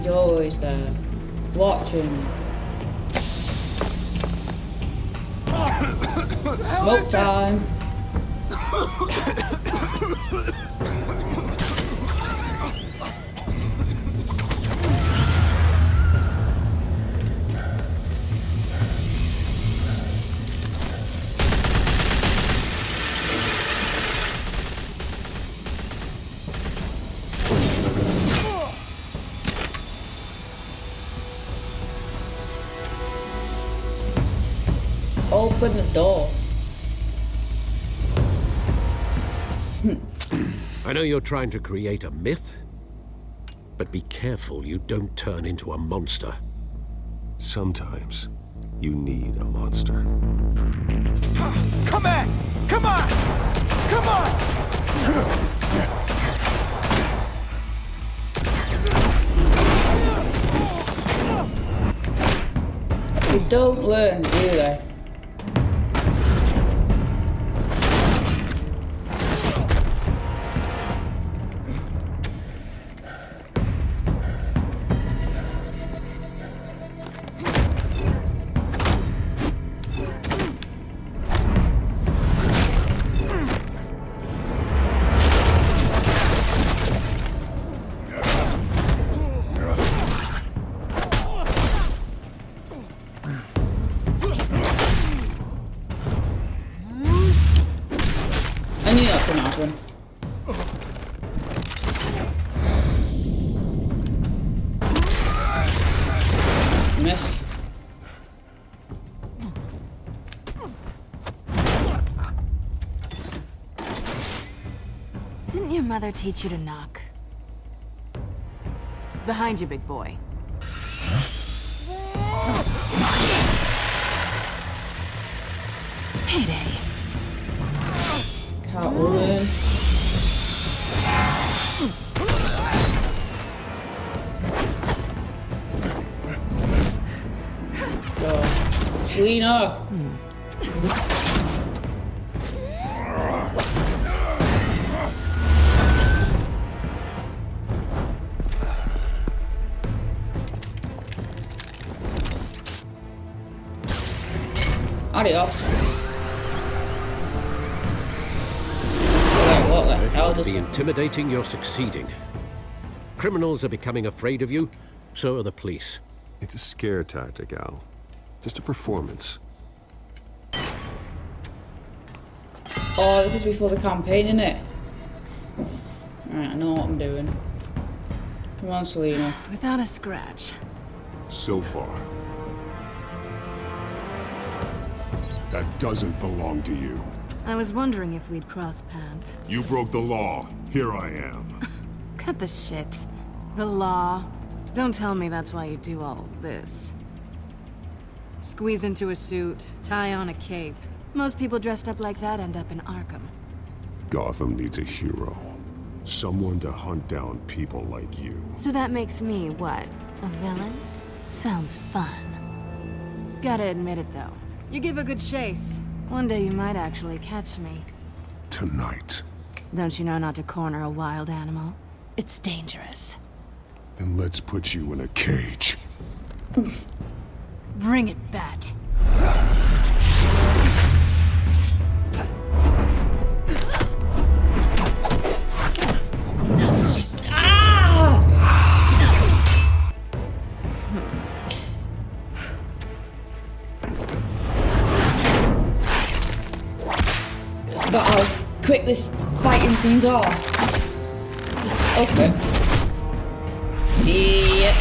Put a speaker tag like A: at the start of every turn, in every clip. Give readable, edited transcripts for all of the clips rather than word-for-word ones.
A: He's always there, watching. Smoke time. Open the door.
B: I know you're trying to create a myth, but be careful you don't turn into a monster.
C: Sometimes you need a monster.
D: Come on! Come on! Come on!
A: They don't learn, do they? I knew that couldn't happen. Miss.
E: Didn't your mother teach you to knock? Behind you, big boy. Heyday.
A: Catwoman. God. Selena. Adios. Wait, what the hell
B: If
A: just...
B: you're intimidating, you're succeeding. Criminals are becoming afraid of you, so are the police.
C: It's a scare tactic, Al. Just a performance.
A: Oh, this is before the campaign, isn't it? Alright, I know what I'm doing. Come on, Selena.
E: Without a scratch.
F: So far. That doesn't belong to you.
E: I was wondering if we'd cross paths.
F: You broke the law. Here I am.
E: Cut the shit. The law. Don't tell me that's why you do all this. Squeeze into a suit, tie on a cape. Most people dressed up like that end up in Arkham.
F: Gotham needs a hero. Someone to hunt down people like you.
E: So that makes me, what, a villain? Sounds fun. Gotta admit it, though. You give a good chase. One day you might actually catch me.
F: Tonight.
E: Don't you know not to corner a wild animal? It's dangerous.
F: Then let's put you in a cage.
E: Bring it, Bat.
A: But how quick this fighting scenes are. Okay. Yep.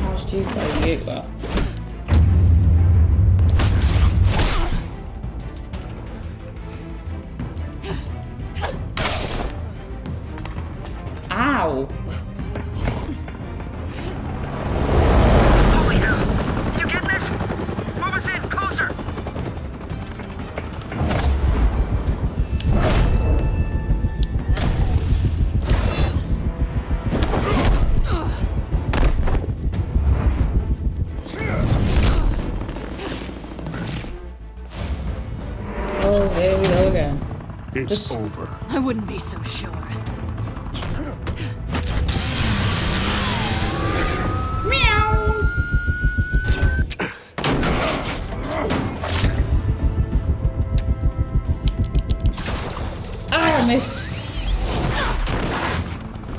A: How stupid are you, that? Ow! Oh, here we go again.
F: It's
A: Just-
F: over.
E: I wouldn't be so sure.
A: Ah, I missed.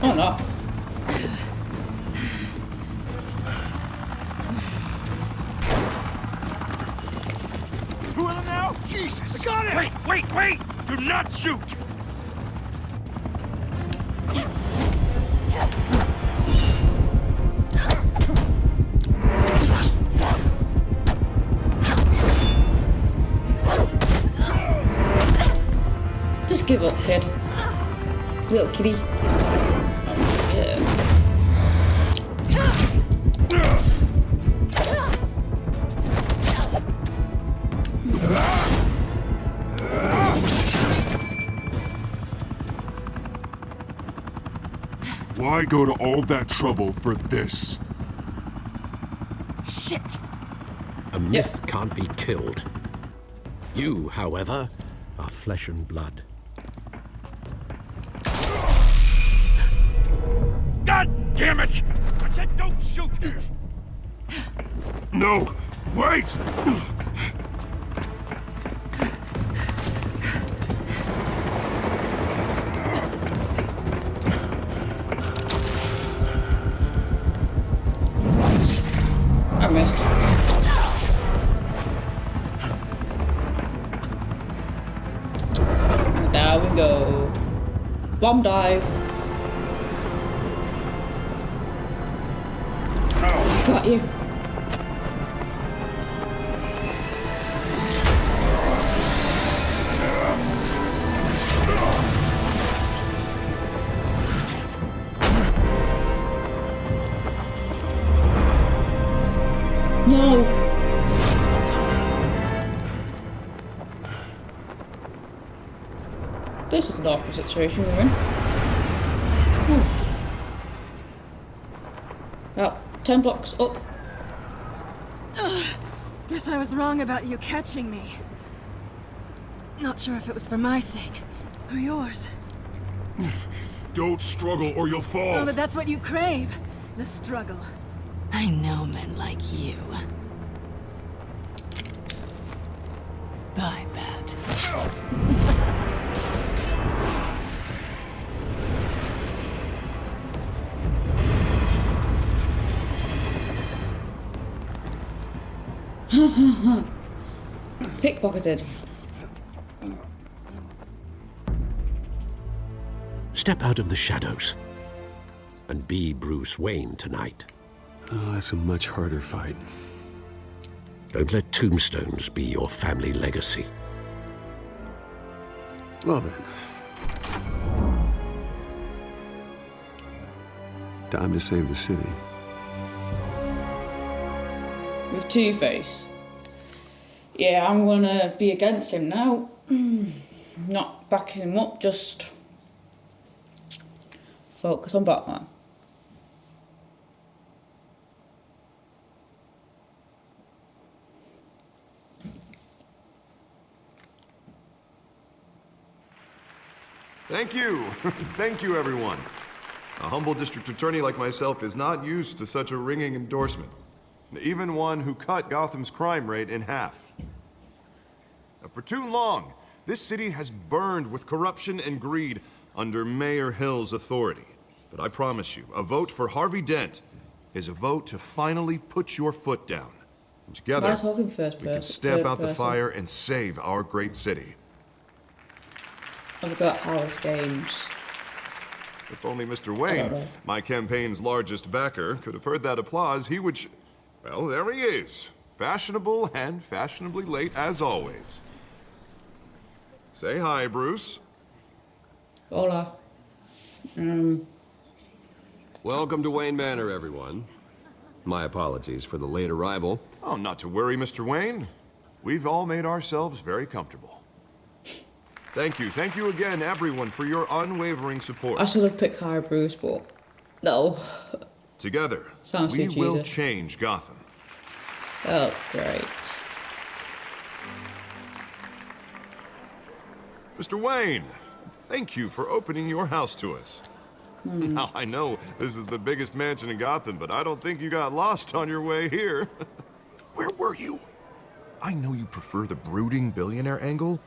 A: Oh no.
D: Two of them now? Jesus! I got it!
G: Wait! Do not shoot!
A: Just give up, kid. Little kitty. Oh shit.
F: Why go to all that trouble for this?
E: Shit!
B: A myth can't be killed. You, however, are flesh and blood.
G: God damn it! I said don't shoot!
F: No! Wait!
A: I missed. And down we go. Bomb dive. Oh, got you. No. This is an awkward situation we're in. Oof. About 10 blocks up.
E: Guess I was wrong about you catching me. Not sure if it was for my sake or yours.
F: Don't struggle or you'll fall.
E: Oh, but that's what you crave. The struggle. I know men like you. Bye, Bat.
A: Pickpocketed.
B: Step out of the shadows and be Bruce Wayne tonight.
C: Oh, that's a much harder fight.
B: Don't let tombstones be your family legacy.
C: Well then. Time to save the city.
A: With Two-Face. Yeah, I'm gonna be against him now. Not backing him up, just focus on Batman.
H: Thank you. Thank you, everyone. A humble district attorney like myself is not used to such a ringing endorsement. Even one who cut Gotham's crime rate in half. For too long, this city has burned with corruption and greed under Mayor Hill's authority. But I promise you, a vote for Harvey Dent is a vote to finally put your foot down. And together,
A: Am I talking first
H: we can
A: person?
H: stamp
A: Third
H: out the
A: person?
H: fire and save our great city.
A: I've got House Games.
H: If only Mr.
A: I don't
H: Wayne,
A: know.
H: my campaign's largest backer, could have heard that applause, he would well, there he is. Fashionable and fashionably late as always. Say hi, Bruce.
A: Hola.
C: Welcome to Wayne Manor, everyone. My apologies for the late arrival.
H: Oh, not to worry, Mr. Wayne. We've all made ourselves very comfortable. Thank you again, everyone, for your unwavering support.
A: I should have picked High Bruce, but no.
H: Together,
A: Sounds
H: we
A: too
H: will
A: cheesy.
H: change Gotham.
A: Oh, great.
H: Mr. Wayne, thank you for opening your house to us. Now, I know this is the biggest mansion in Gotham, but I don't think you got lost on your way here. Where were you? I know you prefer the brooding billionaire angle,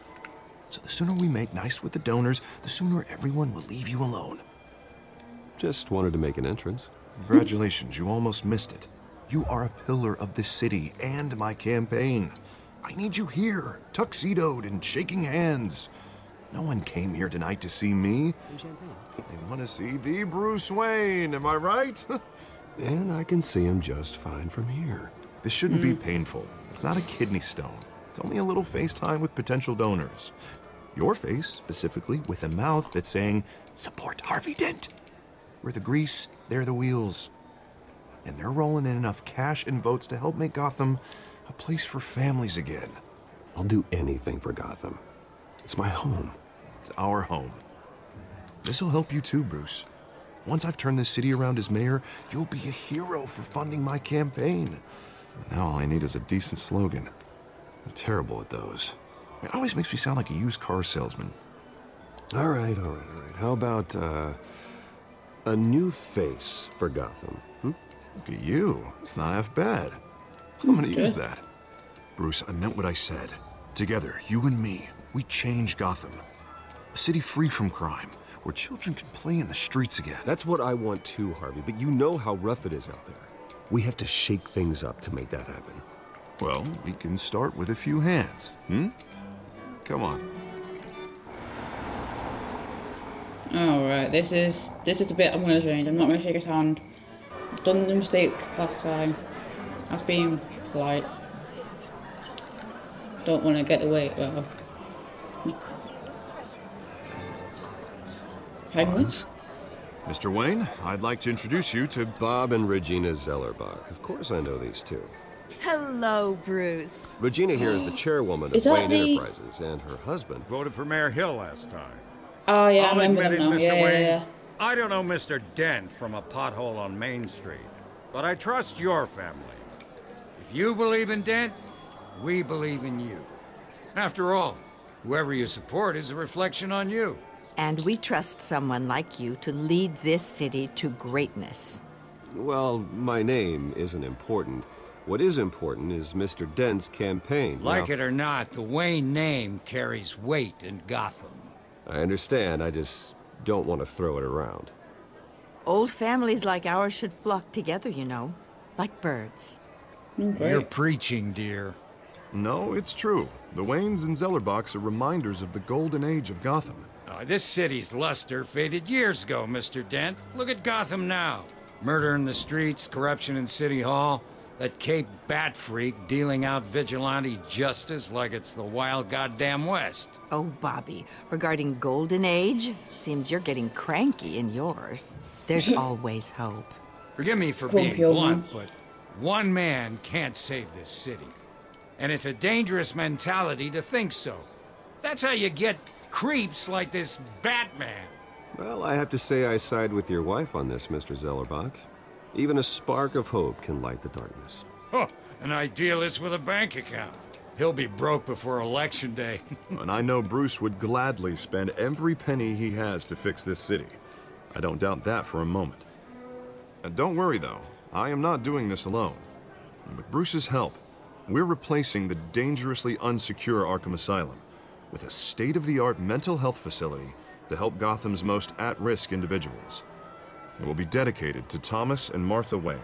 H: so the sooner we make nice with the donors, the sooner everyone will leave you alone.
C: Just wanted to make an entrance.
H: Congratulations, you almost missed it. You are a pillar of this city and my campaign. I need you here, tuxedoed and shaking hands. No one came here tonight to see me. They want to see the Bruce Wayne, am I right?
C: And I can see him just fine from here.
H: This shouldn't be painful. It's not a kidney stone. It's only a little FaceTime with potential donors. Your face, specifically, with a mouth that's saying, support Harvey Dent. We're the grease, they're the wheels. And they're rolling in enough cash and votes to help make Gotham a place for families again.
C: I'll do anything for Gotham. It's my home.
H: It's our home. This'll help you too, Bruce. Once I've turned this city around as mayor, you'll be a hero for funding my campaign. Now all I need is a decent slogan. I'm terrible at those. It always makes me sound like a used car salesman.
C: All right. How about, a new face for Gotham?
H: Look at you. It's not half bad. I'm gonna use that. Bruce, I meant what I said. Together, you and me, we change Gotham. A city free from crime, where children can play in the streets again.
C: That's what I want too, Harvey, but you know how rough it is out there. We have to shake things up to make that happen.
H: Well, we can start with a few hands, Come on.
A: Alright, this is the bit I'm gonna change. I'm not gonna shake his hand. I've done the mistake last time. That's being polite. Don't want to get the weight well. Penguins?
H: Mr. Wayne, I'd like to introduce you to
C: Bob and Regina Zellerbach. Of course I know these two.
I: Hello, Bruce.
C: Regina here is the chairwoman of
A: Is that
C: Wayne
A: the-
C: Enterprises, and her husband.
G: Voted for Mayor Hill last time.
A: Oh yeah, I
G: I'll
A: remember
G: admit
A: them
G: it,
A: now.
G: Mr.
A: Yeah,
G: Wayne.
A: yeah.
G: I don't know Mr. Dent from a pothole on Main Street, but I trust your family. If you believe in Dent, we believe in you. After all, whoever you support is a reflection on you.
I: And we trust someone like you to lead this city to greatness.
C: Well, my name isn't important. What is important is Mr. Dent's campaign.
G: Like
C: Now,
G: it or not, the Wayne name carries weight in Gotham.
C: I understand, I just don't want to throw it around.
I: Old families like ours should flock together, you know, like birds.
A: Great.
G: You're preaching, dear.
H: No, it's true. The Waynes and Zellerbachs are reminders of the golden age of Gotham.
G: This city's luster faded years ago, Mr. Dent. Look at Gotham now. Murder in the streets, corruption in City Hall, that Cape Bat freak dealing out vigilante justice like it's the wild goddamn West.
I: Oh, Bobby, regarding Golden Age, seems you're getting cranky in yours. There's always hope.
G: Forgive me for
A: Grumpy
G: being
A: old
G: blunt,
A: man.
G: but one man can't save this city. And it's a dangerous mentality to think so. That's how you get creeps like this Batman.
C: Well, I have to say I side with your wife on this, Mr. Zellerbach. Even a spark of hope can light the darkness.
G: Huh, an idealist with a bank account. He'll be broke before Election Day.
H: And I know Bruce would gladly spend every penny he has to fix this city. I don't doubt that for a moment. And don't worry, though. I am not doing this alone. And with Bruce's help, we're replacing the dangerously unsecure Arkham Asylum with a state-of-the-art mental health facility to help Gotham's most at-risk individuals. It will be dedicated to Thomas and Martha Wayne,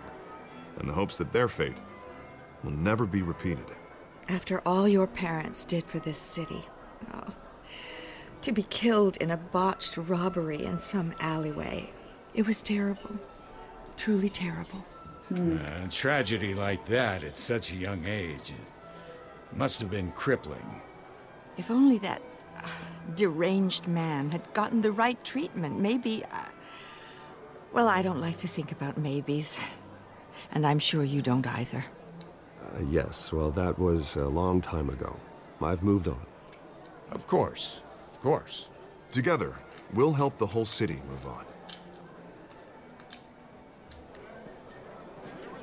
H: in the hopes that their fate will never be repeated.
J: After all your parents did for this city, to be killed in a botched robbery in some alleyway, it was terrible. Truly terrible.
G: A tragedy like that at such a young age, it must have been crippling.
I: If only that deranged man had gotten the right treatment, maybe... well, I don't like to think about maybes. And I'm sure you don't either.
C: Yes, well, that was a long time ago. I've moved on.
G: Of course. Of course.
H: Together, we'll help the whole city move on.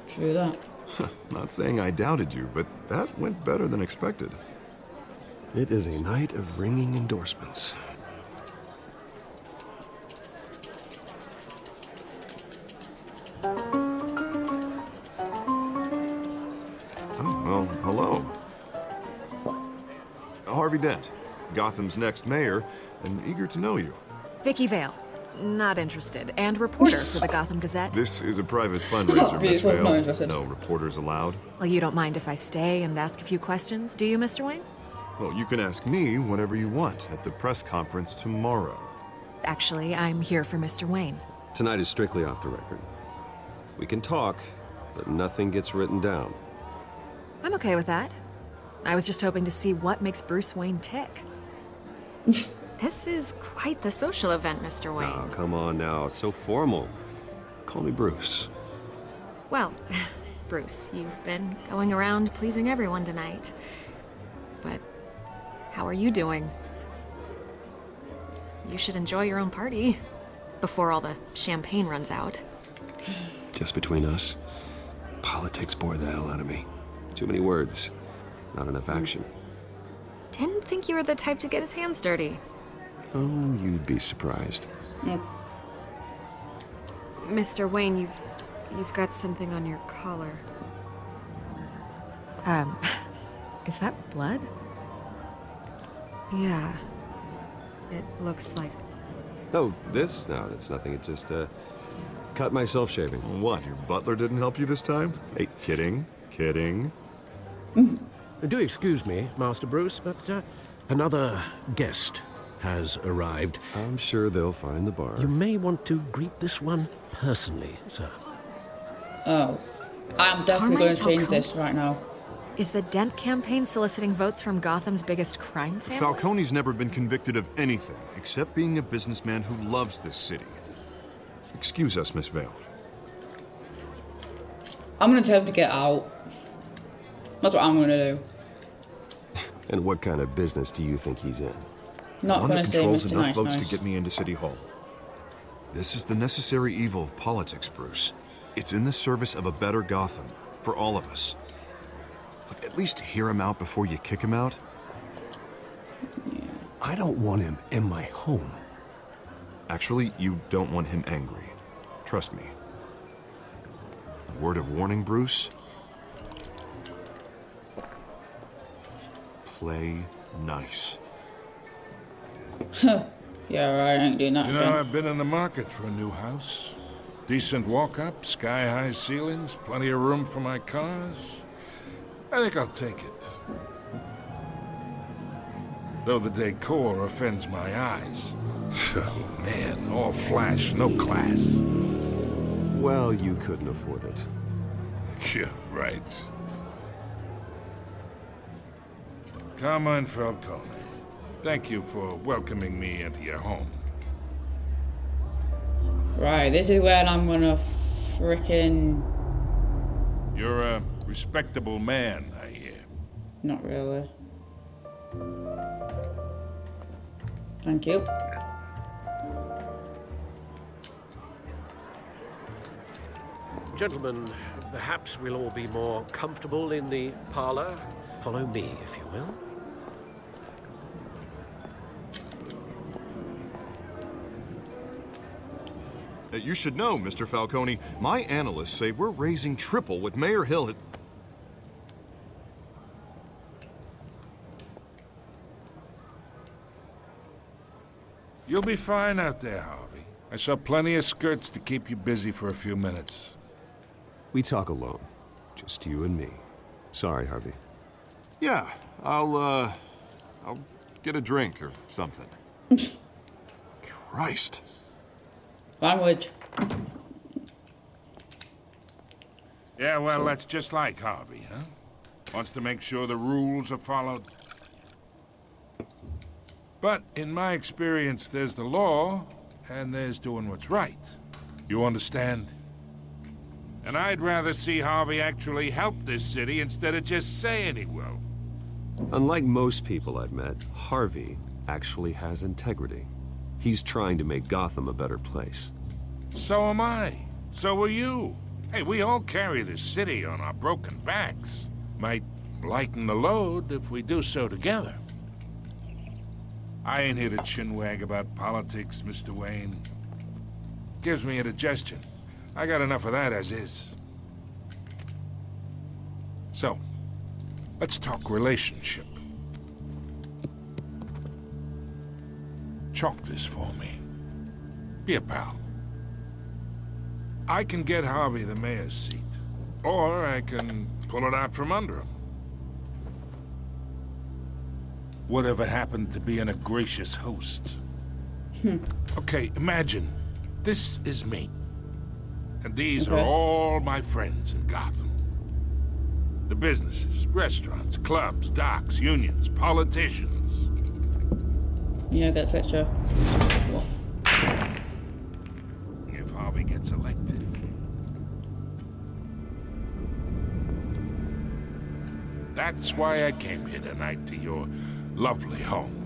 A: True that.
H: Not saying I doubted you, but that went better than expected.
C: It is a night of ringing endorsements.
H: Oh, well, hello. Harvey Dent, Gotham's next mayor, and eager to know you.
E: Vicky Vale. Not interested. And reporter for the Gotham Gazette.
H: This is a private fundraiser, Miss
A: Beautiful, not
H: Vale.
A: interested.
H: No reporters allowed.
E: Well, you don't mind if I stay and ask a few questions, do you, Mr. Wayne?
H: Well, you can ask me whatever you want at the press conference tomorrow.
E: Actually, I'm here for Mr. Wayne.
C: Tonight is strictly off the record. We can talk, but nothing gets written down.
E: I'm okay with that. I was just hoping to see what makes Bruce Wayne tick. This is quite the social event, Mr. Wayne.
C: Oh, come on now. It's so formal. Call me Bruce.
E: Well, Bruce, you've been going around pleasing everyone tonight. But how are you doing? You should enjoy your own party before all the champagne runs out.
C: Just between us, politics bore the hell out of me. Too many words, not enough action.
E: Didn't think you were the type to get his hands dirty.
C: Oh, you'd be surprised.
E: Mr. Wayne, you've got something on your collar. Is that blood? Yeah. It looks like...
C: Oh, this? No, that's nothing. It just, cut myself shaving.
H: What, your butler didn't help you this time? Hey, kidding, kidding.
B: Do excuse me, Master Bruce, but another guest has arrived.
C: I'm sure they'll find the bar.
B: You may want to greet this one personally, sir.
A: Oh. I'm definitely
E: Carmine
A: going to change
E: Falcone?
A: this right now.
E: Is the Dent campaign soliciting votes from Gotham's biggest crime family?
H: Falcone's never been convicted of anything except being a businessman who loves this city. Excuse us, Miss Vale.
A: I'm going to tell him to get out. That's what I'm going to do.
C: And what kind of business do you think he's in?
A: Not
H: One
A: going
H: that
A: to say
H: controls
A: Mr.
H: enough
A: Nice
H: votes
A: Nice.
H: to get me into City Hall. This is the necessary evil of politics, Bruce. It's in the service of a better Gotham, for all of us. But at least hear him out before you kick him out.
C: I don't want him in my home.
H: Actually, you don't want him angry. Trust me. A word of warning, Bruce. Play nice.
A: Yeah, right, I ain't doing that
K: You know,
A: again.
K: I've been in the market for a new house. Decent walk-up, sky-high ceilings, plenty of room for my cars. I think I'll take it. Though the decor offends my eyes. Oh, man, all flash, no class.
C: Well, you couldn't afford it.
K: Yeah, right. Carmine Falcone, thank you for welcoming me into your home.
A: Right, this is where I'm going to frickin'...
K: You're a respectable man, I hear.
A: Not really. Thank you.
B: Gentlemen, perhaps we'll all be more comfortable in the parlor. Follow me, if you will.
H: You should know, Mr. Falcone, my analysts say we're raising triple what Mayor Hill had...
K: You'll be fine out there, Harvey. I saw plenty of skirts to keep you busy for a few minutes.
C: We talk alone. Just you and me. Sorry, Harvey.
H: Yeah, I'll get a drink or something. Christ.
A: Language.
K: Yeah, well, that's just like Harvey, huh? Wants to make sure the rules are followed. But in my experience, there's the law, and there's doing what's right. You understand? And I'd rather see Harvey actually help this city instead of just saying he will.
C: Unlike most people I've met, Harvey actually has integrity. He's trying to make Gotham a better place.
K: So am I. So are you. Hey, we all carry this city on our broken backs. Might lighten the load if we do so together. I ain't here to chinwag about politics, Mr. Wayne. Gives me indigestion. I got enough of that as is. So, let's talk relationship. Chalk this for me. Be a pal. I can get Harvey the mayor's seat, or I can pull it out from under him. Whatever happened to being a gracious host? Okay, imagine this is me. And these are all my friends in Gotham. The businesses, restaurants, clubs, docks, unions, politicians.
A: Yeah, get the picture. What?
K: If Harvey gets elected. That's why I came here tonight to your lovely home,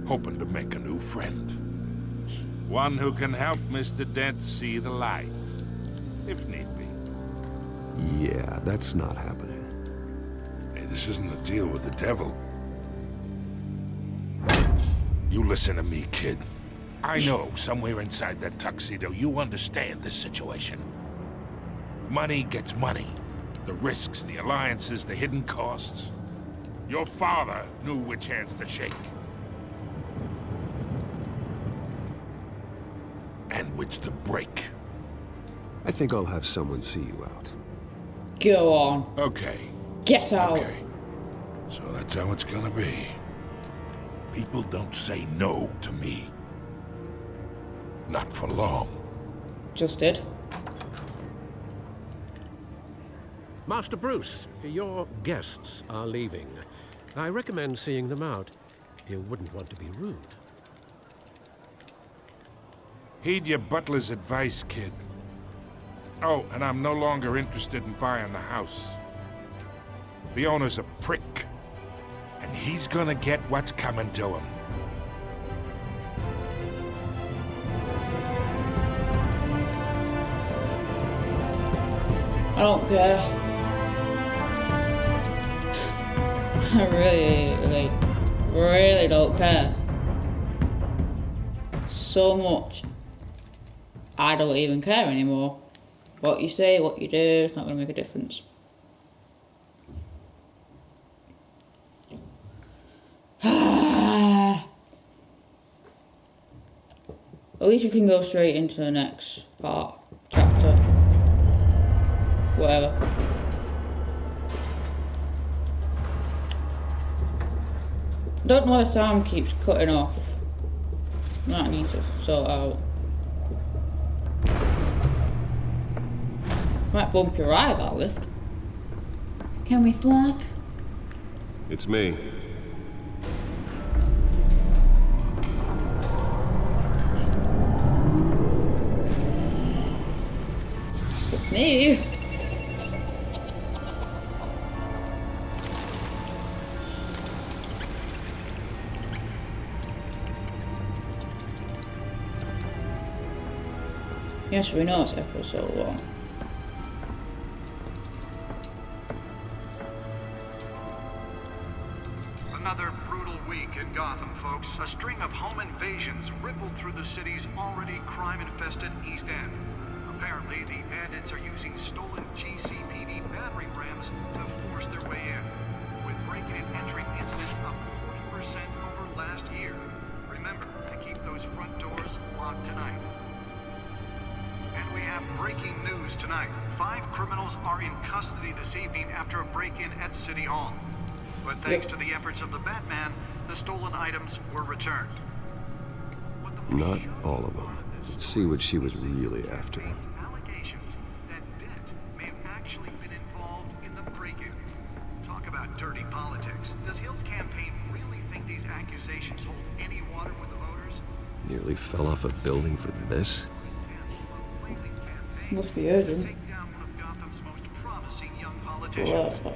K: hoping to make a new friend. One who can help Mr. Dent see the light, if need be.
C: Yeah, that's not happening.
K: Hey, this isn't a deal with the devil. You listen to me, kid. I know somewhere inside that tuxedo you understand this situation. Money gets money. The risks, the alliances, the hidden costs. Your father knew which hands to shake. And which to break.
C: I think I'll have someone see you out.
A: Go on.
K: Okay.
A: Get out.
K: Okay. So that's how it's gonna be. People don't say no to me. Not for long.
A: Just did.
B: Master Bruce, your guests are leaving. I recommend seeing them out. You wouldn't want to be rude.
K: Heed your butler's advice, kid. Oh, and I'm no longer interested in buying the house. The owner's a prick. And he's gonna get what's coming to him.
A: I don't care. I really don't care. So much. I don't even care anymore. What you say, what you do, it's not going to make a difference. At least we can go straight into the next part, chapter, whatever. Don't know why the sound keeps cutting off. That needs to sort out. Might bump your ride, that lift. Can we swap?
C: It's me.
A: It's me. Yes, we know it's episode 1.
L: Another brutal week in Gotham, folks. A string of home invasions rippled through the city's already crime-infested East End. Apparently, the bandits are using stolen GCPD battering rams to force their way in, with breaking and entering incidents up 40% over last year. Remember to keep those front doors locked tonight. And we have breaking news tonight. 5 criminals are in custody this evening after a break-in at City Hall. But thanks to the efforts of the Batman, the stolen items were returned.
C: Not all of them. Let's see what she was really after.
L: Allegations that Dent may have actually been involved in the break-in. Talk about dirty politics. Does Hill's campaign really think these accusations hold any water with the voters?
C: Nearly fell off a building for this?
A: Must be urgent.
L: Take down one of Gotham's most promising young
A: Well,
L: politicians.
A: I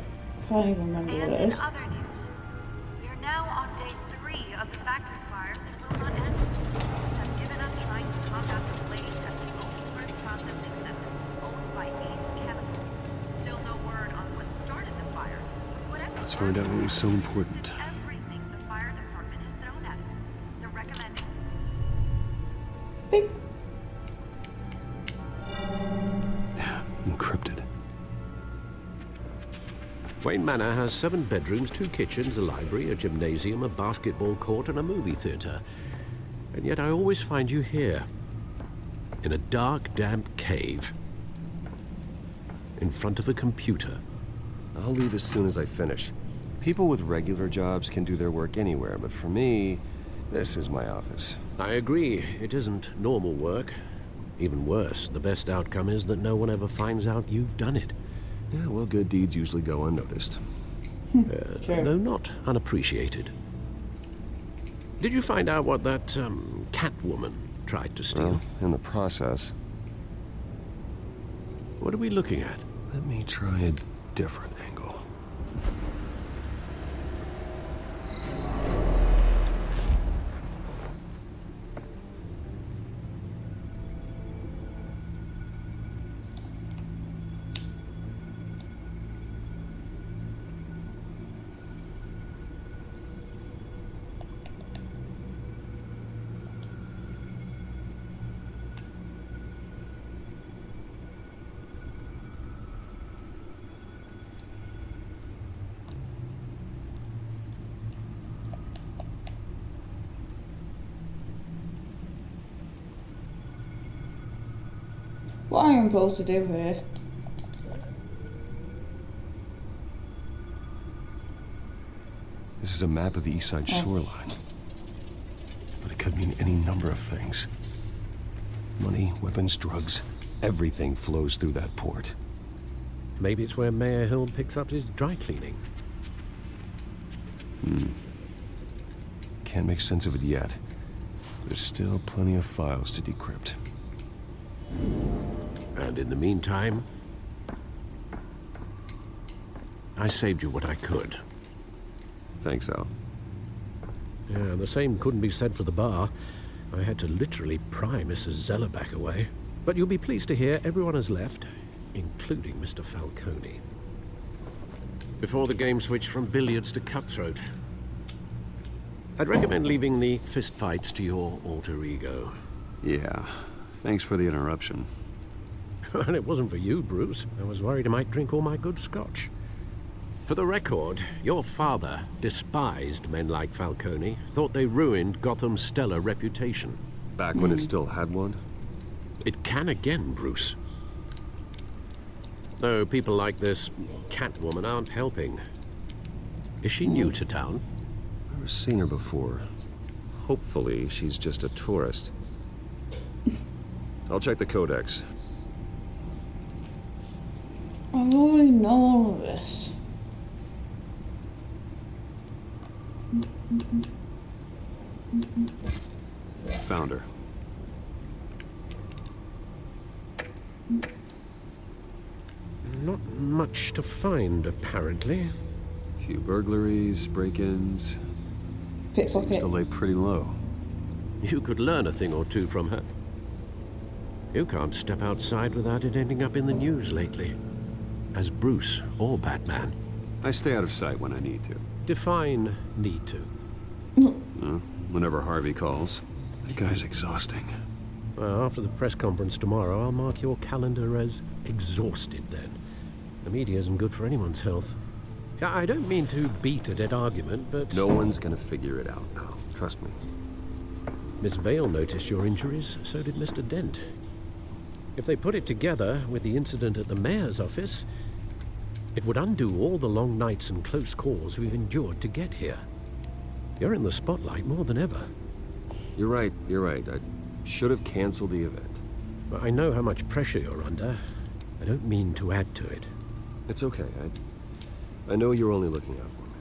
A: can't even remember what
M: And
A: it
M: in
A: is.
M: other news, we are now on day 3 of the factory fire that will not end. Workers have given up trying to calm down the blaze at the Otisburg Processing Center, owned by Ace Chemical. Still no word on what started the fire. Whatever
C: Let's find out what was so important.
M: everything the fire department has thrown at it.
A: Beep.
C: Encrypted.
B: Wayne Manor has 7 bedrooms, 2 kitchens, a library, a gymnasium, a basketball court, and a movie theater. And yet I always find you here, in a dark, damp cave, in front of a computer.
C: I'll leave as soon as I finish. People with regular jobs can do their work anywhere, but for me, this is my office.
B: I agree, it isn't normal work. Even worse, the best outcome is that no one ever finds out you've done it.
C: Yeah, well, good deeds usually go unnoticed.
A: Sure.
B: Though not unappreciated. Did you find out what that, cat woman tried to steal?
C: Well, in the process.
B: What are we looking at?
C: Let me try a different angle.
A: What am I supposed to do here?
C: This is a map of the east side shoreline. But it could mean any number of things. Money, weapons, drugs, everything flows through that port.
B: Maybe it's where Mayor Hill picks up his dry cleaning.
C: Can't make sense of it yet. There's still plenty of files to decrypt.
B: And in the meantime, I saved you what I could.
C: Thanks, Al.
B: Yeah, the same couldn't be said for the bar. I had to literally pry Mrs. Zeller back away. But you'll be pleased to hear everyone has left, including Mr. Falcone. Before the game switched from billiards to cutthroat. I'd recommend leaving the fistfights to your alter ego.
C: Yeah, thanks for the interruption.
B: And it wasn't for you, Bruce. I was worried I might drink all my good scotch. For the record, your father despised men like Falcone, thought they ruined Gotham's stellar reputation.
C: Back when it still had one?
B: It can again, Bruce. Though people like this Catwoman aren't helping. Is she new to town?
C: Never seen her before. Hopefully, she's just a tourist. I'll check the codex.
A: I already know all of this.
C: Found her.
B: Not much to find, apparently.
C: Few burglaries, break-ins. Seems to lay pretty low.
B: You could learn a thing or two from her. You can't step outside without it ending up in the news lately. As Bruce or Batman.
C: I stay out of sight when I need to.
B: Define need to.
C: Whenever Harvey calls. That guy's exhausting.
B: Well, after the press conference tomorrow, I'll mark your calendar as exhausted then. The media isn't good for anyone's health. I don't mean to beat a dead argument, but...
C: No one's gonna figure it out now. Trust me.
B: Miss Vale noticed your injuries, so did Mr. Dent. If they put it together with the incident at the mayor's office, it would undo all the long nights and close calls we've endured to get here. You're in the spotlight more than ever.
C: You're right. I should have canceled the event.
B: But I know how much pressure you're under. I don't mean to add to it.
C: It's okay. I know you're only looking out for me.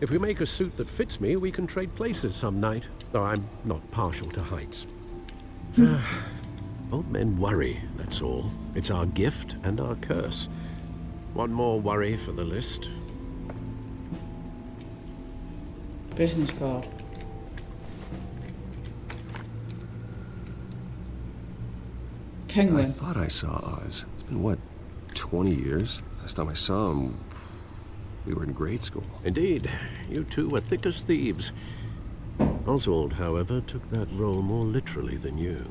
B: If we make a suit that fits me, we can trade places some night. Though I'm not partial to heights. Old men worry, that's all. It's our gift and our curse. One more worry for the list.
A: Business card. Penguin.
C: I thought I saw Oz. It's been, what, 20 years? Last time I saw him, we were in grade school.
B: Indeed. You two were thick as thieves. Oswald, however, took that role more literally than you.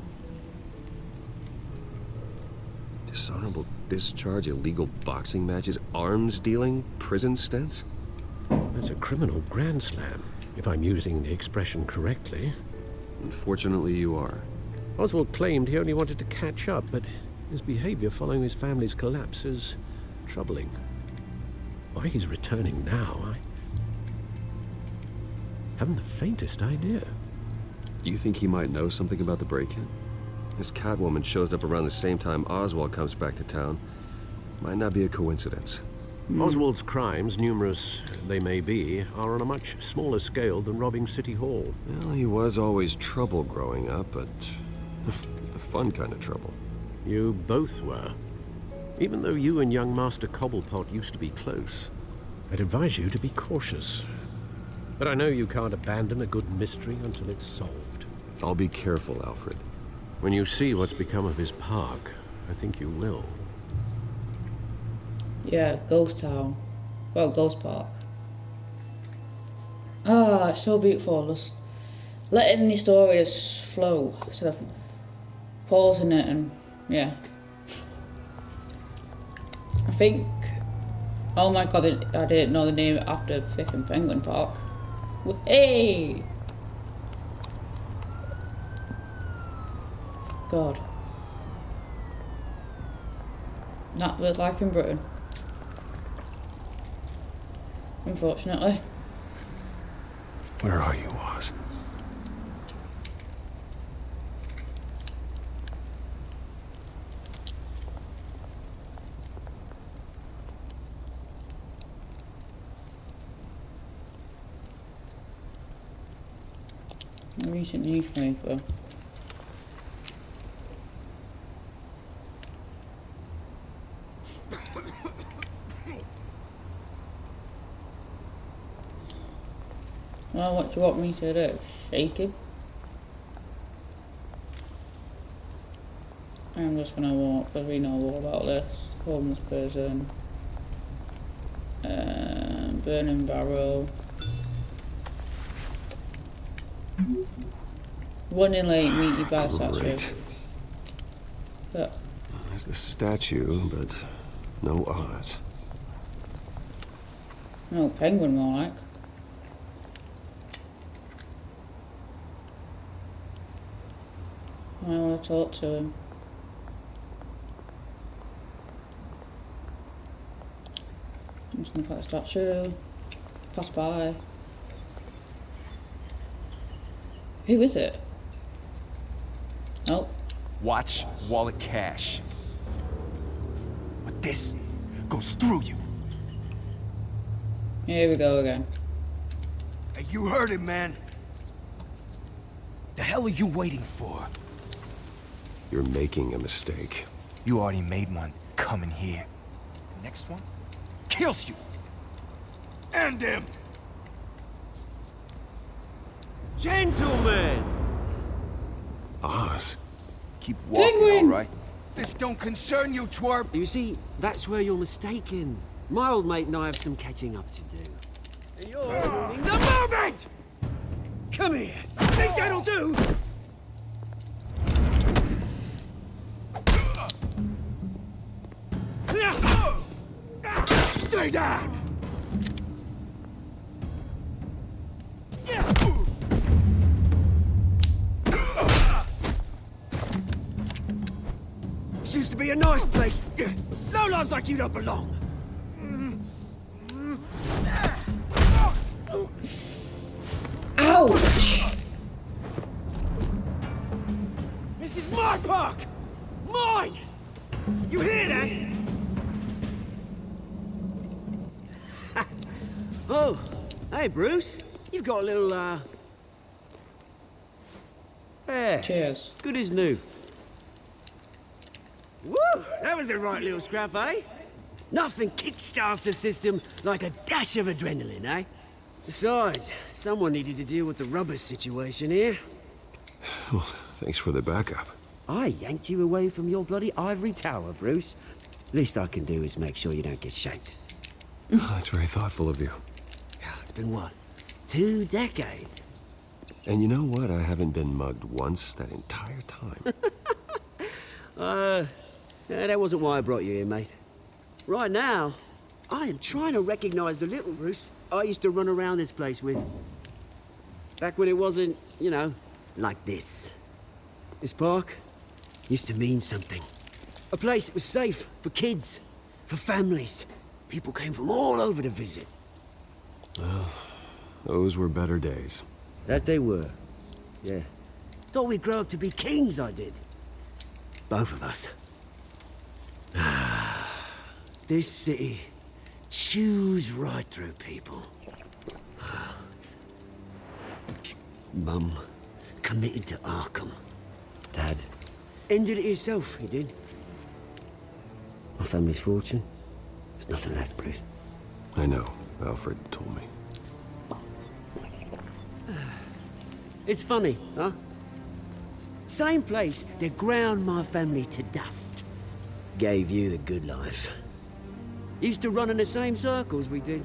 C: Dishonorable discharge, illegal boxing matches, arms dealing, prison stints?
B: That's a criminal grand slam, if I'm using the expression correctly.
C: Unfortunately, you are.
B: Oswald claimed he only wanted to catch up, but his behavior following his family's collapse is troubling. Why he's returning now, I haven't the faintest idea.
C: Do you think he might know something about the break-in? This Catwoman shows up around the same time Oswald comes back to town. Might not be a coincidence.
B: Oswald's crimes, numerous they may be, are on a much smaller scale than robbing City Hall.
C: Well, he was always trouble growing up, but it's the fun kind of trouble.
B: You both were. Even though you and young Master Cobblepot used to be close, I'd advise you to be cautious. But I know you can't abandon a good mystery until it's solved.
C: I'll be careful, Alfred.
B: When you see what's become of his park, I think you will.
A: Yeah, Ghost Town. Well, Ghost Park. Ah, it's so beautiful. Just letting the story just flow instead of pausing it and yeah. I think. Oh my god, I didn't know the name after flipping Penguin Park. Hey! God. Not was like in Britain. Unfortunately.
C: Where are you, Oz?
A: A recent newspaper. Well, what do you want me to do? Shake him? I'm just gonna walk because we know all about this. Homeless person. Burning barrel. Running late, meet you by statue. But
C: there's the statue, but no Oz.
A: No penguin, more like. I want to talk to him. I'm just gonna put the statue. Pass by. Who is it? Nope.
D: Watch wallet cash. But this goes through you.
A: Here we go again.
D: Hey, you heard it, man. The hell are you waiting for?
C: You're making a mistake.
D: You already made one coming here. The next one kills you. And him.
N: Gentlemen!
C: Oz.
D: Keep walking,
A: Penguin!
D: all right? This don't concern you, twerp.
N: You see, that's where you're mistaken. My old mate and I have some catching up to do. And you're ruining the moment! Come here. Think that'll do? Stay down! This used to be a nice place. No lives like you don't belong.
A: Ouch!
N: This is my park! Mine! You hear that? Oh, hey Bruce. You've got a little, Yeah.
A: Cheers.
N: Good as new. Woo! That was a right little scrap, eh? Nothing kickstarts the system like a dash of adrenaline, eh? Besides, someone needed to deal with the rubber situation here.
C: Well, thanks for the backup.
N: I yanked you away from your bloody ivory tower, Bruce. Least I can do is make sure you don't get shanked.
C: Oh, that's very thoughtful of you.
N: Yeah, it's been what? 2 decades?
C: And you know what? I haven't been mugged once that entire time.
N: That wasn't why I brought you here, mate. Right now, I am trying to recognize the little Bruce I used to run around this place with. Back when it wasn't, you know, like this. This park used to mean something. A place that was safe for kids, for families. People came from all over to visit.
C: Well, those were better days.
N: That they were. Yeah. Thought we'd grow up to be kings, I did. Both of us. This city chews right through people. Mum committed to Arkham. Dad ended it himself, he did. My family's fortune. There's nothing left, Bruce.
C: I know. Alfred told me.
N: It's funny, huh? Same place that ground my family to dust. Gave you the good life. Used to run in the same circles we did.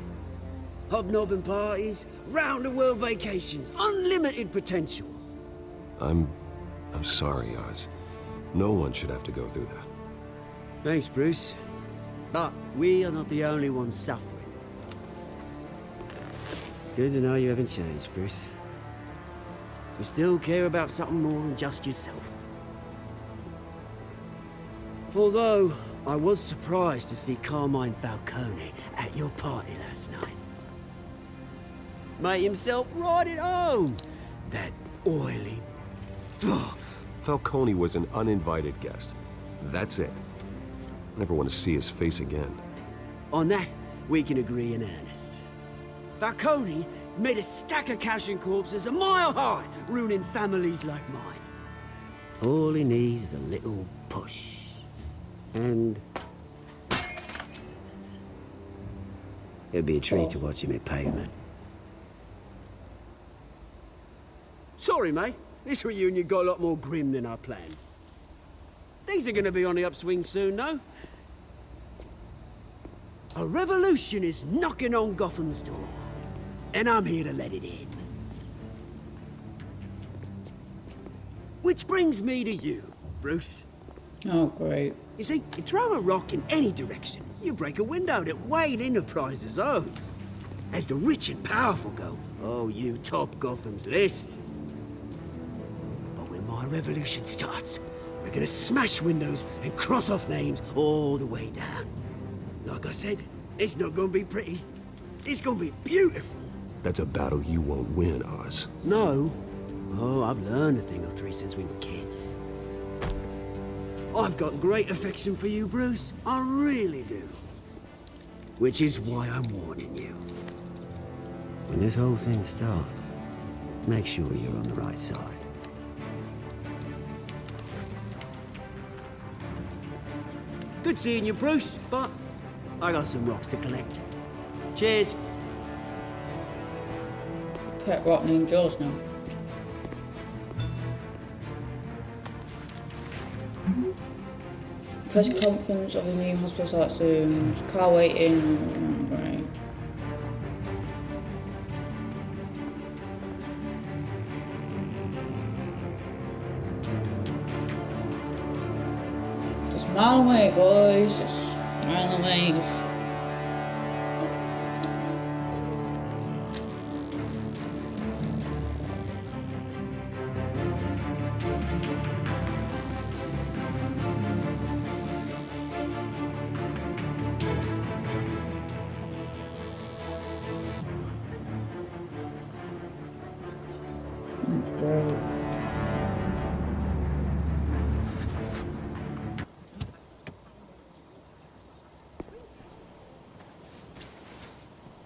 N: Hobnobbing parties, round-the-world vacations, unlimited potential.
C: I'm sorry, Oz. No one should have to go through that.
N: Thanks, Bruce. But we are not the only ones suffering. Good to know you haven't changed, Bruce. You still care about something more than just yourself. Although, I was surprised to see Carmine Falcone at your party last night. Made himself right at home. That oily...
C: Falcone was an uninvited guest. That's it. Never want to see his face again.
N: On that, we can agree in earnest. Falcone made a stack of cash and corpses a mile high, ruining families like mine. All he needs is a little push. And... it'd be a treat to watch him hit pavement. Sorry, mate. This reunion got a lot more grim than I planned. Things are gonna be on the upswing soon, though. A revolution is knocking on Gotham's door. And I'm here to let it in. Which brings me to you, Bruce.
A: Oh, great.
N: You see, you throw a rock in any direction, you break a window that Wayne Enterprises owns. As the rich and powerful go, oh, you top Gotham's list. But when my revolution starts, we're gonna smash windows and cross off names all the way down. Like I said, it's not gonna be pretty. It's gonna be beautiful.
C: That's a battle you won't win, Oz.
N: No. Oh, I've learned a thing or three since we were kids. I've got great affection for you, Bruce. I really do. Which is why I'm warning you. When this whole thing starts, make sure you're on the right side. Good seeing you, Bruce, but I got some rocks to collect. Cheers.
A: Pet rock named Jaws now. Press conference of the new hospital starts soon. Car waiting. Right. Just mile away, boys. Just mile away.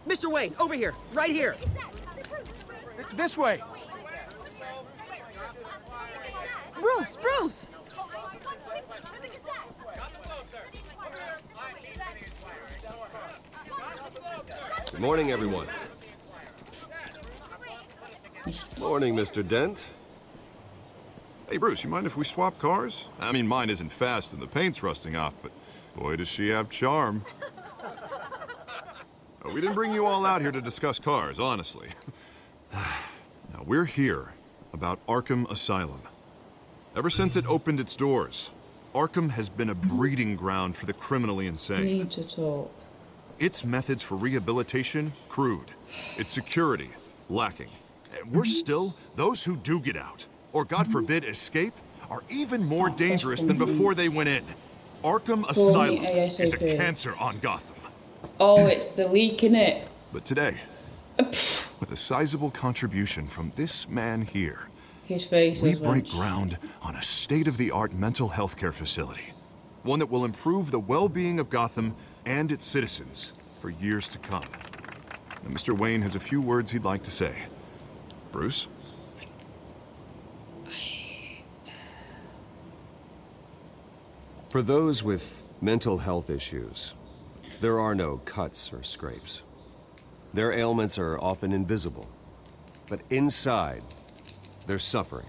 N: Mr. Wayne, over here, right here.
D: This way.
E: Bruce, Bruce!
C: Good morning, everyone. Morning, Mr. Dent.
H: Hey, Bruce, you mind if we swap cars? I mean, mine isn't fast and the paint's rusting off, but boy, does she have charm. We didn't bring you all out here to discuss cars, honestly. Now, we're here about Arkham Asylum. Ever since it opened its doors, Arkham has been a breeding ground for the criminally insane.
A: Need to talk.
H: Its methods for rehabilitation, crude. Its security, lacking. Worse still, those who do get out, or God forbid escape, are even more dangerous than before they went in. Arkham Asylum is a cancer on Gotham.
A: Oh, it's the leak in it.
H: But today, with a sizable contribution from this man here,
A: his face
H: we break ground on a state-of-the-art mental health care facility. One that will improve the well-being of Gotham and its citizens for years to come. Now, Mr. Wayne has a few words he'd like to say. Bruce?
C: For those with mental health issues, there are no cuts or scrapes. Their ailments are often invisible, but inside, they're suffering.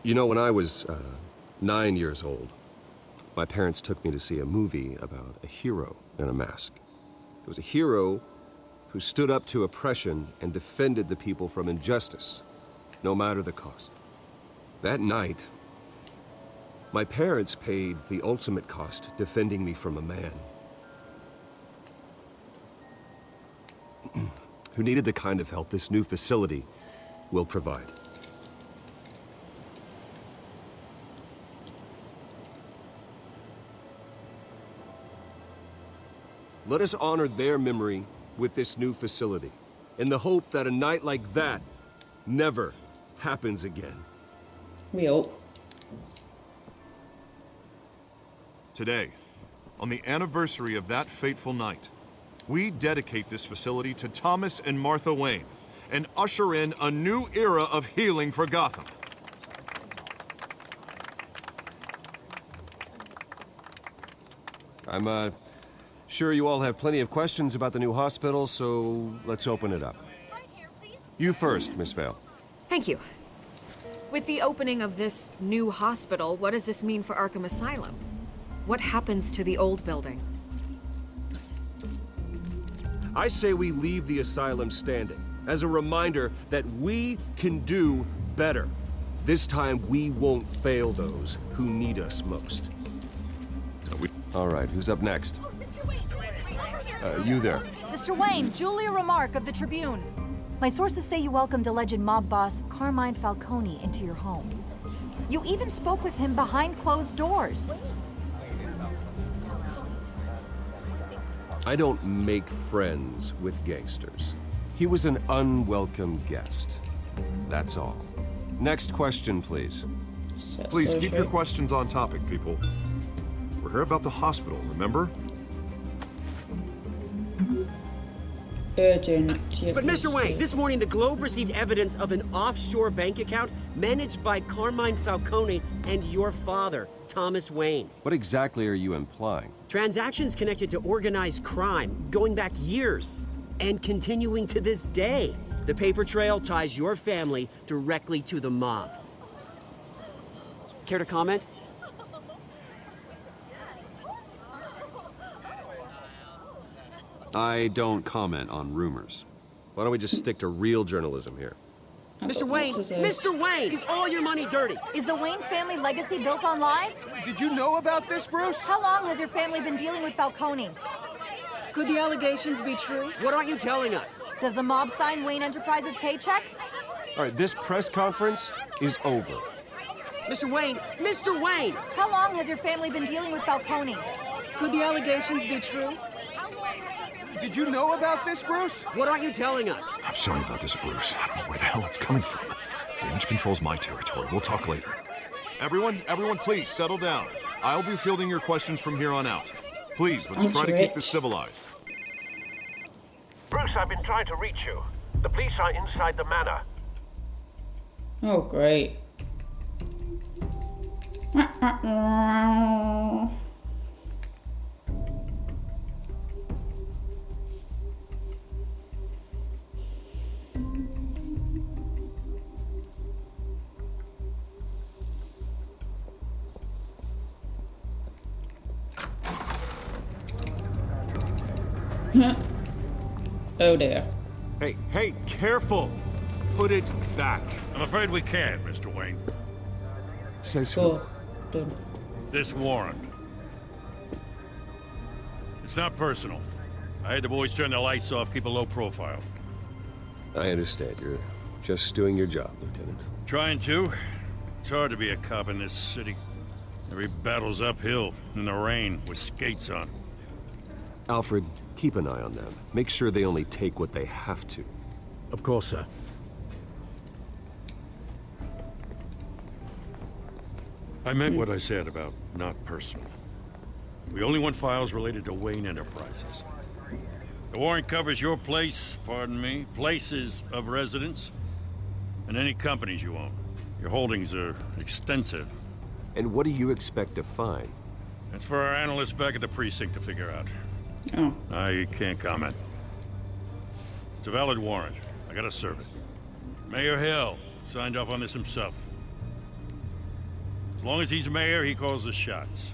C: You know, when I was 9 years old, my parents took me to see a movie about a hero in a mask. It was a hero who stood up to oppression and defended the people from injustice, no matter the cost. That night, my parents paid the ultimate cost defending me from a man who needed the kind of help this new facility will provide. Let us honor their memory with this new facility, in the hope that a night like that never happens again.
A: We hope.
H: Today, on the anniversary of that fateful night, we dedicate this facility to Thomas and Martha Wayne and usher in a new era of healing for Gotham.
C: I'm sure you all have plenty of questions about the new hospital, so let's open it up. You first, Miss Vale.
O: Thank you. With the opening of this new hospital, what does this mean for Arkham Asylum? What happens to the old building?
C: I say we leave the asylum standing, as a reminder that we can do better. This time, we won't fail those who need us most. All right, who's up next? You there.
P: Mr. Wayne, Julia Remark of the Tribune. My sources say you welcomed alleged mob boss Carmine Falcone into your home. You even spoke with him behind closed doors.
C: I don't make friends with gangsters. He was an unwelcome guest. That's all. Next question, please.
H: Please keep your questions on topic, people. We're here about the hospital, remember?
A: Urgent.
N: But Mr. Wayne, this morning the Globe received evidence of an offshore bank account managed by Carmine Falcone and your father, Thomas Wayne.
C: What exactly are you implying?
N: Transactions connected to organized crime, going back years, and continuing to this day. The paper trail ties your family directly to the mob. Care to comment?
C: I don't comment on rumors. Why don't we just stick to real journalism here?
N: Mr. Wayne! Mr. Wayne! Is all your money dirty?
P: Is the Wayne family legacy built on lies?
Q: Did you know about this, Bruce?
P: How long has your family been dealing with Falcone?
O: Could the allegations be true?
N: What aren't you telling us?
P: Does the mob sign Wayne Enterprises paychecks?
C: All right, this press conference is over.
N: Mr. Wayne! Mr. Wayne!
P: How long has your family been dealing with Falcone?
O: Could the allegations be true?
Q: Did you know about this, Bruce?
N: What aren't you telling us?
H: I'm sorry about this, Bruce. I don't know where the hell it's coming from. Damage control's my territory. We'll talk later. Everyone, please, settle down. I'll be fielding your questions from here on out. Please, let's try to keep this civilized.
B: Bruce, I've been trying to reach you. The police are inside the manor.
A: Oh, great. Oh dear.
C: Hey, careful! Put it back.
K: I'm afraid we can't, Mr. Wayne.
C: Says
A: Go.
C: who?
A: Done.
R: This warrant. It's not personal. I had the boys turn the lights off, keep a low profile.
C: I understand. You're just doing your job, Lieutenant.
R: Trying to. It's hard to be a cop in this city. Every battle's uphill, in the rain, with skates on.
C: Alfred, keep an eye on them. Make sure they only take what they have to.
B: Of course, sir.
R: I meant what I said about not personal. We only want files related to Wayne Enterprises. The warrant covers your place, pardon me, places of residence, and any companies you own. Your holdings are extensive.
C: And what do you expect to find?
R: That's for our analysts back at the precinct to figure out.
A: Oh.
R: I can't comment. It's a valid warrant. I gotta serve it. Mayor Hill signed off on this himself. As long as he's mayor, he calls the shots.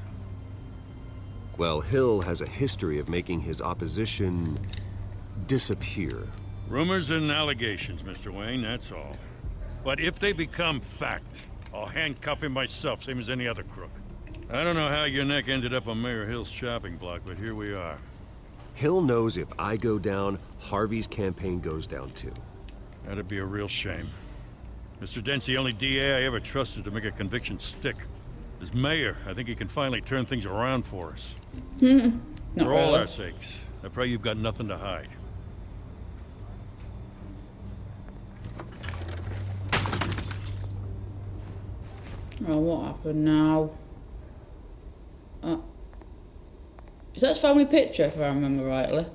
C: Well, Hill has a history of making his opposition disappear.
R: Rumors and allegations, Mr. Wayne, that's all. But if they become fact, I'll handcuff him myself, same as any other crook. I don't know how your neck ended up on Mayor Hill's shopping block, but here we are.
C: Hill knows if I go down, Harvey's campaign goes down too.
R: That'd be a real shame. Mr. Dent's the only DA I ever trusted to make a conviction stick. As mayor, I think he can finally turn things around for us. For all our sakes, I pray you've got nothing to hide.
A: Oh, what happened now? Is that his family picture, if I remember rightly?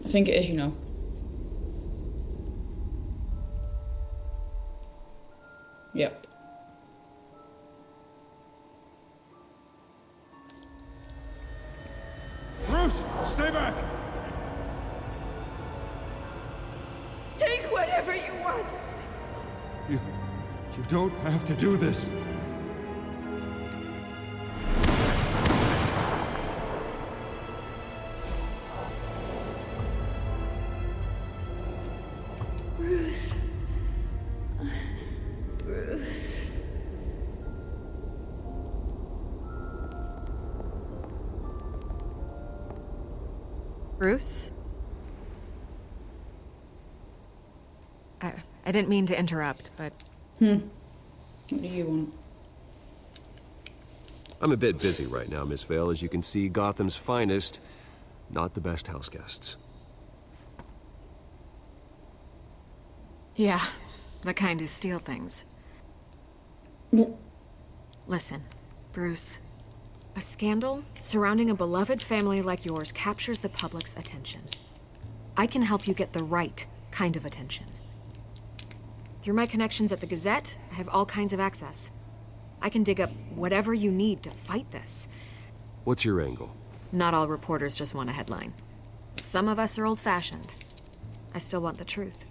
A: I think it is, you know. Yep.
Q: Bruce, stay back!
I: Take whatever you want.
H: You don't have to do this.
J: Bruce. Bruce.
O: Bruce? I didn't mean to interrupt, but...
A: What do you want?
C: I'm a bit busy right now, Miss Vale. As you can see, Gotham's finest, not the best house guests.
O: Yeah, the kind who steal things. Listen, Bruce. A scandal surrounding a beloved family like yours captures the public's attention. I can help you get the right kind of attention. Through my connections at the Gazette, I have all kinds of access. I can dig up whatever you need to fight this.
C: What's your angle?
O: Not all reporters just want a headline. Some of us are old-fashioned. I still want the truth.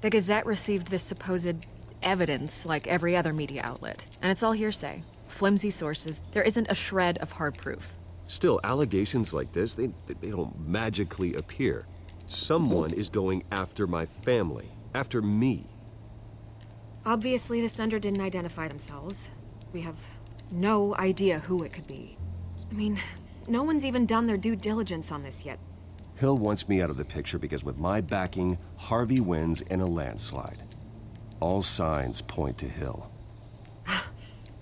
O: The Gazette received this supposed evidence like every other media outlet, and it's all hearsay. Flimsy sources. There isn't a shred of hard proof.
C: Still, allegations like this, they don't magically appear. Someone is going after my family, after me.
O: Obviously, the sender didn't identify themselves. We have no idea who it could be. I mean, no one's even done their due diligence on this yet.
C: Hill wants me out of the picture because with my backing, Harvey wins in a landslide. All signs point to Hill.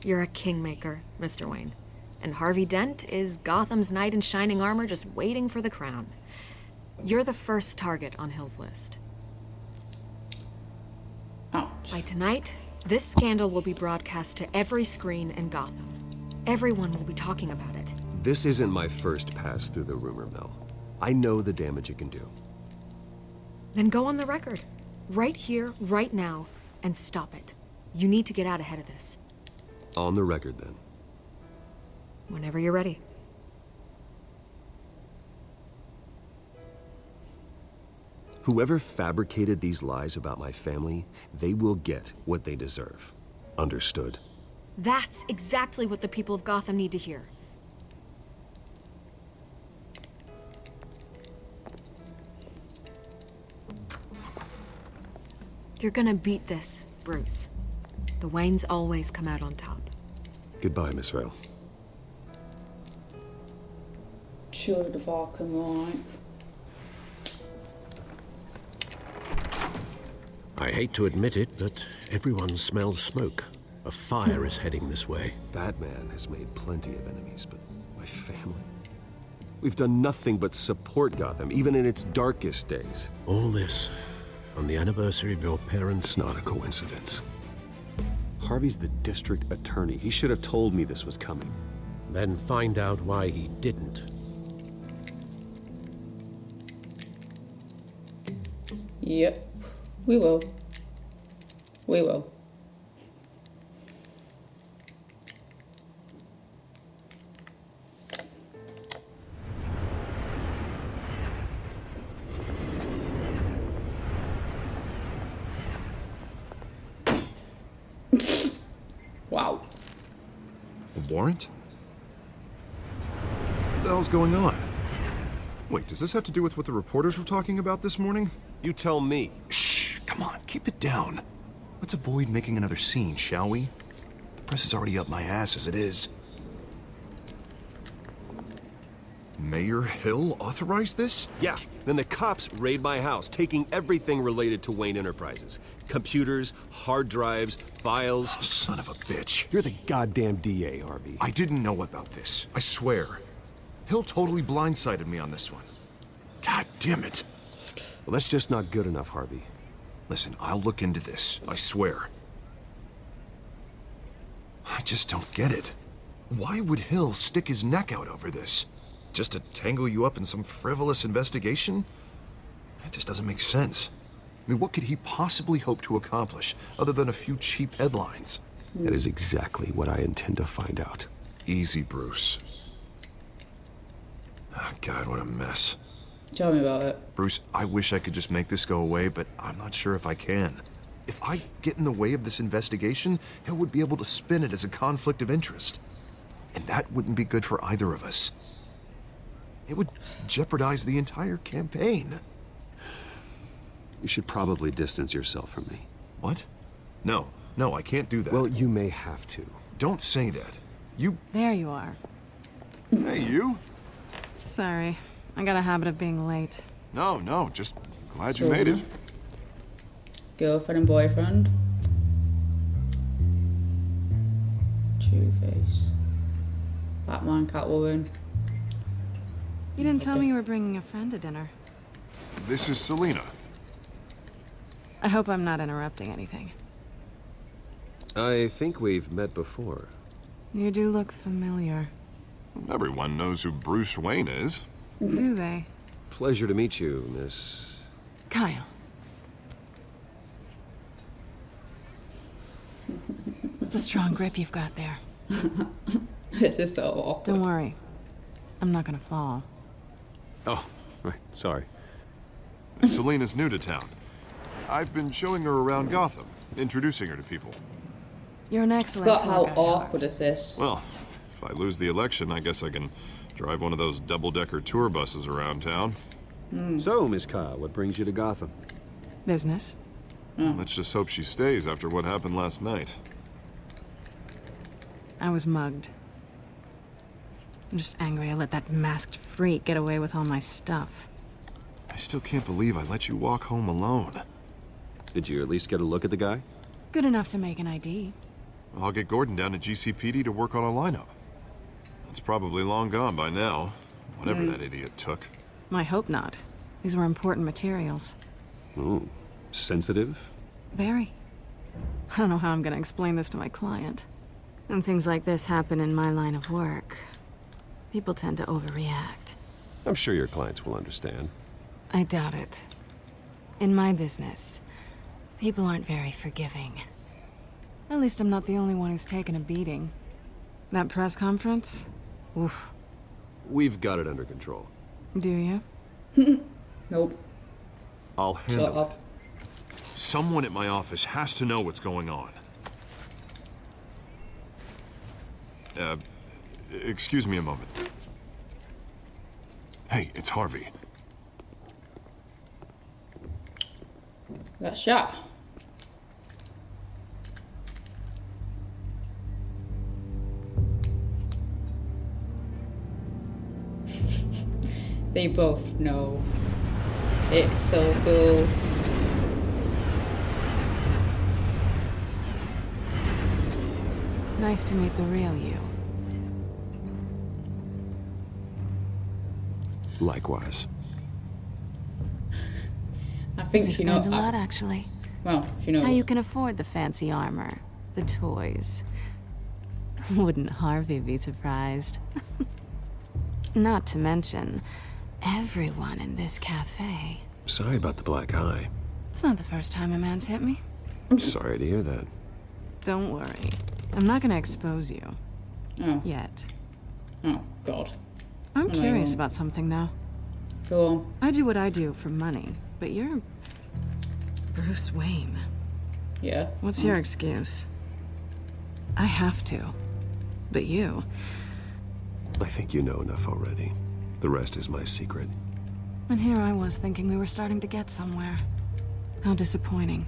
O: You're a kingmaker, Mr. Wayne. And Harvey Dent is Gotham's knight in shining armor just waiting for the crown. You're the first target on Hill's list.
A: Ouch.
O: By tonight, this scandal will be broadcast to every screen in Gotham. Everyone will be talking about it.
C: This isn't my first pass through the rumor mill. I know the damage it can do.
O: Then go on the record. Right here, right now, and stop it. You need to get out ahead of this.
C: On the record, then.
O: Whenever you're ready.
C: Whoever fabricated these lies about my family, they will get what they deserve. Understood?
O: That's exactly what the people of Gotham need to hear. You're gonna beat this, Bruce. The Waynes always come out on top.
C: Goodbye, Miss Vale.
A: Shoulda the fucking right.
B: I hate to admit it, but everyone smells smoke. A fire is heading this way.
C: Batman has made plenty of enemies, but my family? We've done nothing but support Gotham, even in its darkest days.
B: All this on the anniversary of your parents'
C: It's not a coincidence. Harvey's the district attorney. He should have told me this was coming.
B: Then find out why he didn't.
A: Yep. We will. We will. Wow.
H: A warrant? What the hell's going on? Wait, does this have to do with what the reporters were talking about this morning?
C: You tell me.
H: Shh, come on, keep it down. Let's avoid making another scene, shall we? The press is already up my ass as it is. Mayor Hill authorized this?
C: Yeah, then the cops raid my house, taking everything related to Wayne Enterprises. Computers, hard drives, files.
H: Oh, son of a bitch.
C: You're the goddamn DA, Harvey.
H: I didn't know about this, I swear. Hill totally blindsided me on this one. God damn it.
C: Well, that's just not good enough, Harvey.
H: Listen, I'll look into this, I swear. I just don't get it. Why would Hill stick his neck out over this? Just to tangle you up in some frivolous investigation? That just doesn't make sense. I mean, what could he possibly hope to accomplish other than a few cheap headlines?
C: That is exactly what I intend to find out.
H: Easy, Bruce. Oh, God, what a mess.
A: Tell me about it.
H: Bruce, I wish I could just make this go away, but I'm not sure if I can. If I get in the way of this investigation, Hill would be able to spin it as a conflict of interest. And that wouldn't be good for either of us. It would jeopardize the entire campaign.
C: You should probably distance yourself from me.
H: What? No, I can't do that.
C: Well, you may have to.
H: Don't say that. You...
E: There you are.
H: Hey, you?
E: Sorry. I got a habit of being late.
H: No, just glad you made it.
A: Girlfriend and boyfriend. Two-Face. Batman, Catwoman.
E: You didn't tell me you were bringing a friend to dinner.
H: This is Selina.
E: I hope I'm not interrupting anything.
C: I think we've met before.
E: You do look familiar.
H: Everyone knows who Bruce Wayne is.
E: Do they?
C: Pleasure to meet you, Miss...
E: Kyle. It's a strong grip you've got there.
A: This is so awkward.
E: Don't worry. I'm not gonna fall.
C: Oh, right, sorry.
H: Selina's new to town. I've been showing her around Gotham, introducing her to people.
E: You're an excellent
A: Got how
E: tour guide,
A: awkward is this?
H: Well, if I lose the election, I guess I can drive one of those double-decker tour buses around town.
C: So, Miss Kyle, what brings you to Gotham?
E: Business.
H: Let's just hope she stays after what happened last night.
E: I was mugged. I'm just angry I let that masked freak get away with all my stuff.
H: I still can't believe I let you walk home alone.
C: Did you at least get a look at the guy?
E: Good enough to make an ID.
H: I'll get Gordon down to GCPD to work on a lineup. It's probably long gone by now, whatever that idiot took.
E: I hope not. These were important materials.
C: Ooh, sensitive?
E: Very. I don't know how I'm gonna explain this to my client. When things like this happen in my line of work, people tend to overreact.
C: I'm sure your clients will understand.
E: I doubt it. In my business, people aren't very forgiving. At least I'm not the only one who's taken a beating. That press conference? Oof.
C: We've got it under control.
E: Do you?
A: Nope.
H: I'll handle
A: Shut up.
H: it. Someone at my office has to know what's going on. Excuse me a moment. Hey, it's Harvey.
A: Got shot. they both know. It's so cool.
E: Nice to meet the real you.
C: Likewise.
A: I think
E: this
A: she knows.
E: explains a lot, actually.
A: Well, she knows.
E: How you can afford the fancy armor, the toys. Wouldn't Harvey be surprised? Not to mention, everyone in this cafe.
C: Sorry about the black eye.
E: It's not the first time a man's hit me.
C: I'm sorry to hear that.
E: Don't worry. I'm not gonna expose you.
A: Oh.
E: Yet.
A: Oh, God.
E: I'm
A: No,
E: curious
A: you
E: about something, though.
A: Go on.
E: I do what I do for money, but you're... Bruce Wayne.
A: Yeah.
E: What's your excuse? I have to. But you...
C: I think you know enough already. The rest is my secret.
E: And here I was thinking we were starting to get somewhere. How disappointing.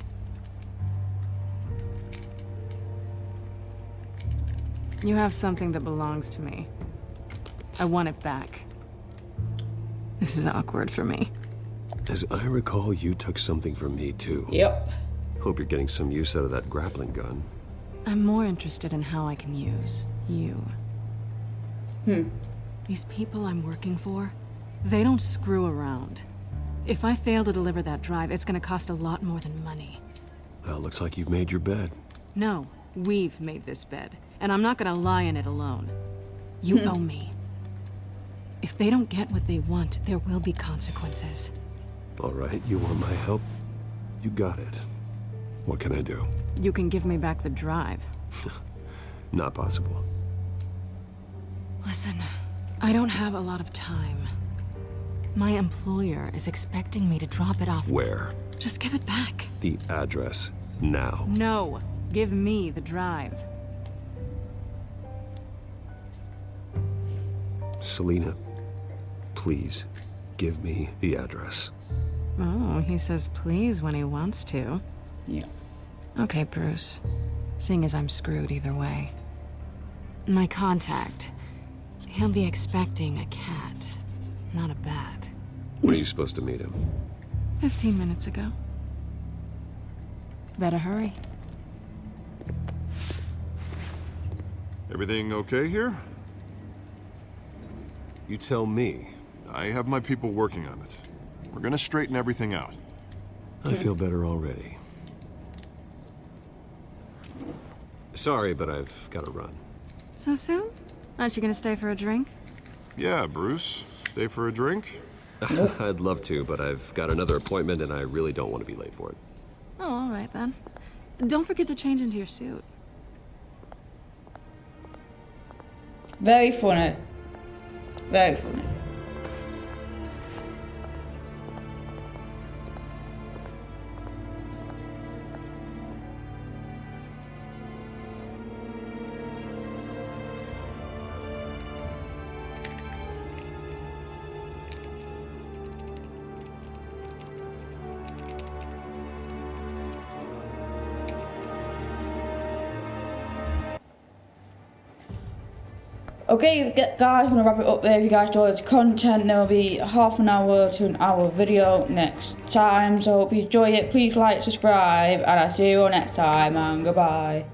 E: You have something that belongs to me. I want it back. This is awkward for me.
C: As I recall, you took something from me, too.
A: Yep.
C: Hope you're getting some use out of that grappling gun.
E: I'm more interested in how I can use you. These people I'm working for, they don't screw around. If I fail to deliver that drive, it's gonna cost a lot more than money.
C: Well, looks like you've made your bed.
E: No, we've made this bed, and I'm not gonna lie in it alone. You owe me. If they don't get what they want, there will be consequences.
C: All right, you want my help? You got it. What can I do?
E: You can give me back the drive.
C: Not possible.
E: Listen, I don't have a lot of time. My employer is expecting me to drop it off.
C: Where?
E: Just give it back.
C: The address, now.
E: No, give me the drive.
C: Selina, please, give me the address.
E: Oh, he says please when he wants to.
A: Yeah.
E: Okay, Bruce. Seeing as I'm screwed either way. My contact. He'll be expecting a cat, not a bat.
C: When are you supposed to meet him?
E: 15 minutes ago. Better hurry.
H: Everything okay here?
C: You tell me.
H: I have my people working on it. We're gonna straighten everything out.
C: I feel better already. Sorry, but I've got to run.
E: So soon? Aren't you gonna stay for a drink?
H: Yeah, Bruce. Stay for a drink?
C: I'd love to, but I've got another appointment and I really don't want to be late for it.
E: Oh, all right then. Don't forget to change into your suit.
A: Very funny. Very funny. Okay, guys, I'm going to wrap it up there. If you guys enjoyed this content, there will be a half an hour to an hour video next time. So, hope you enjoy it. Please like, subscribe, and I'll see you all next time, and goodbye.